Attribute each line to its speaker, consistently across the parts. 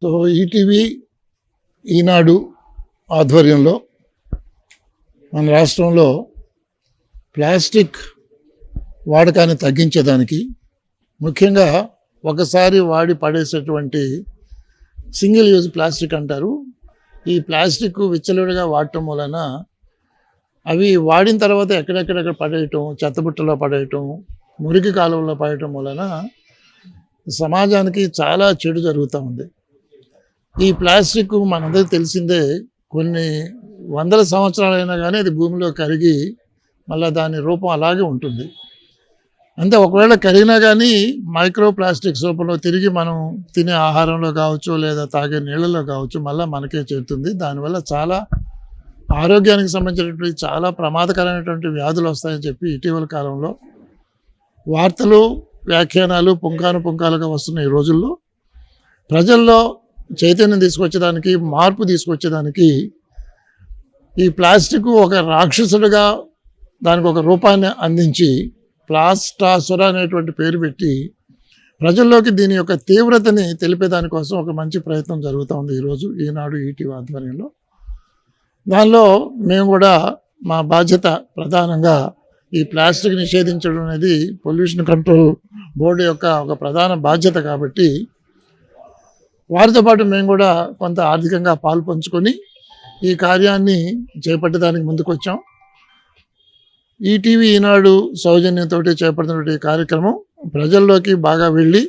Speaker 1: So ETV ఈనాడు ఆధ్వర్యంలో మన రాష్ట్రంలో ప్లాస్టిక్ వాడకాన్ని తగ్గించేదానికి, ముఖ్యంగా ఒకసారి వాడి పడేసేటువంటి సింగిల్ యూజ్ ప్లాస్టిక్ అంటారు. ఈ ప్లాస్టిక్ విచ్చలవిడిగా వాడటం వలన అవి వాడిన తర్వాత ఎక్కడెక్కడెక్కడ పడేయటం, చెత్తబుట్టలో పడేయటం, మురికి కాలువలో పడేయటం వలన సమాజానికి చాలా చెడు జరుగుతూ ఉంది. ఈ ప్లాస్టిక్ మనందరికీ తెలిసిందే, కొన్ని వందల సంవత్సరాలైనా కానీ అది భూమిలో కరిగి మళ్ళీ దాని రూపం అలాగే ఉంటుంది. అంటే ఒకవేళ కరిగినా కానీ మైక్రో ప్లాస్టిక్స్ రూపంలో తిరిగి మనం తినే ఆహారంలో కావచ్చు, లేదా తాగే నీళ్ళలో కావచ్చు, మళ్ళీ మనకే చేరుతుంది. దానివల్ల చాలా ఆరోగ్యానికి సంబంధించినటువంటి చాలా ప్రమాదకరమైనటువంటి వ్యాధులు వస్తాయని చెప్పి ఇటీవల కాలంలో వార్తలు, వ్యాఖ్యానాలు పుంకాలుగా వస్తున్న ఈ రోజుల్లో ప్రజల్లో చైతన్యం తీసుకొచ్చేదానికి, మార్పు తీసుకొచ్చేదానికి ఈ ప్లాస్టిక్ ఒక రాక్షసుడిగా దానికి ఒక రూపాన్ని అందించి ప్లాస్టాసుర అనేటువంటి పేరు పెట్టి ప్రజల్లోకి దీని యొక్క తీవ్రతని తెలిపేదానికోసం ఒక మంచి ప్రయత్నం జరుగుతూ ఉంది ఈరోజు ఈనాడు ఈటీవీ ఆధ్వర్యంలో. దానిలో మేము కూడా మా బాధ్యత ప్రధానంగా ఈ ప్లాస్టిక్ నిషేధించడం అనేది పొల్యూషన్ కంట్రోల్ బోర్డు యొక్క ఒక ప్రధాన బాధ్యత కాబట్టి వారితో పాటు మేము కూడా కొంత ఆర్థికంగా పాలు పంచుకొని ఈ కార్యాన్ని చేపట్టడానికి ముందుకు వచ్చాం. ఈటీవీ ఈనాడు సౌజన్యంతో చేపడుతున్న ఈ కార్యక్రమం ప్రజల్లోకి బాగా వెళ్ళి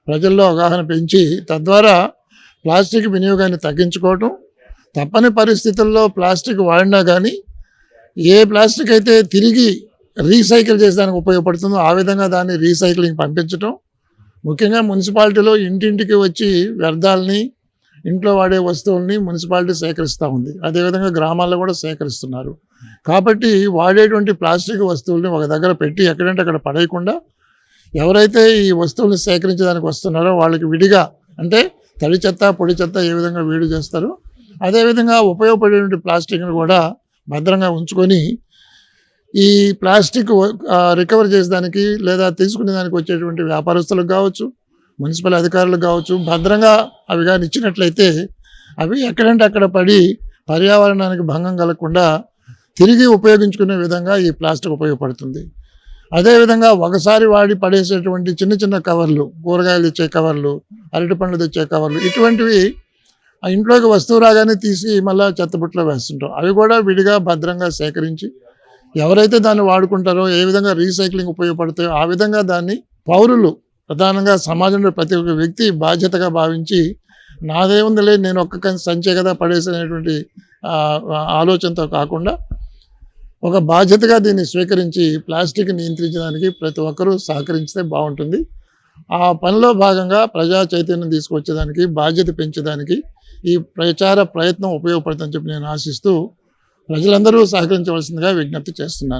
Speaker 1: ప్రజల్లో అవగాహన పెంచి తద్వారా ప్లాస్టిక్ వినియోగాన్ని తగ్గించుకోవటం, తప్పని పరిస్థితుల్లో ప్లాస్టిక్ వాడినా కానీ ఏ ప్లాస్టిక్ అయితే తిరిగి రీసైకిల్ చేసేదానికి ఉపయోగపడుతుందో ఆ విధంగా దాన్ని రీసైక్లింగ్ పంపించటం, ముఖ్యంగా మున్సిపాలిటీలో ఇంటింటికి వచ్చి వ్యర్థాలని, ఇంట్లో వాడే వస్తువుల్ని మున్సిపాలిటీ సేకరిస్తూ ఉంది. అదేవిధంగా గ్రామాల్లో కూడా సేకరిస్తున్నారు. కాబట్టి వాడేటువంటి ప్లాస్టిక్ వస్తువుల్ని ఒక దగ్గర పెట్టి ఎక్కడంటే అక్కడ పడేయకుండా ఎవరైతే ఈ వస్తువుల్ని సేకరించడానికి వస్తున్నారో వాళ్ళకి విడిగా, అంటే తడి చెత్త, పొడి చెత్త ఏ విధంగా వేడి చేస్తారో అదేవిధంగా ఉపయోగపడేటువంటి ప్లాస్టిక్ని కూడా భద్రంగా ఉంచుకొని ఈ ప్లాస్టిక్ రికవర్ చేసేదానికి లేదా తీసుకునే దానికి వచ్చేటువంటి వ్యాపారస్తులకు కావచ్చు, మున్సిపల్ అధికారులకు కావచ్చు, భద్రంగా అవి కానీ ఇచ్చినట్లయితే అవి ఎక్కడంటే అక్కడ పడి పర్యావరణానికి భంగం కలగకుండా తిరిగి ఉపయోగించుకునే విధంగా ఈ ప్లాస్టిక్ ఉపయోగపడుతుంది. అదేవిధంగా ఒకసారి వాడి పడేసేటువంటి చిన్న చిన్న కవర్లు, కూరగాయలు తెచ్చే కవర్లు, అరటిపండ్లు తెచ్చే కవర్లు, ఇటువంటివి ఆ ఇంట్లోకి వస్తువు రాగానే తీసి మళ్ళీ చెత్తబుట్టలో వేస్తుంటాం. అవి కూడా విడిగా భద్రంగా సేకరించి ఎవరైతే దాన్ని వాడుకుంటారో, ఏ విధంగా రీసైక్లింగ్ ఉపయోగపడతాయో ఆ విధంగా దాన్ని పౌరులు, ప్రధానంగా సమాజంలో ప్రతి ఒక్క వ్యక్తి బాధ్యతగా భావించి నాదేముందిలే నేను ఒక్క సంచే కదా పడేసినటువంటి ఆలోచనతో కాకుండా ఒక బాధ్యతగా దీన్ని స్వీకరించి ప్లాస్టిక్ నియంత్రించడానికి ప్రతి ఒక్కరూ సహకరిస్తే బాగుంటుంది. ఆ పనిలో భాగంగా ప్రజా చైతన్యం తీసుకొచ్చేదానికి, బాధ్యత పెంచేదానికి ఈ ప్రచార ప్రయత్నం ఉపయోగపడుతుందని చెప్పి నేను ఆశిస్తూ ప్రజలందరూ సహకరించవలసిందిగా విజ్ఞప్తి చేస్తున్నాను.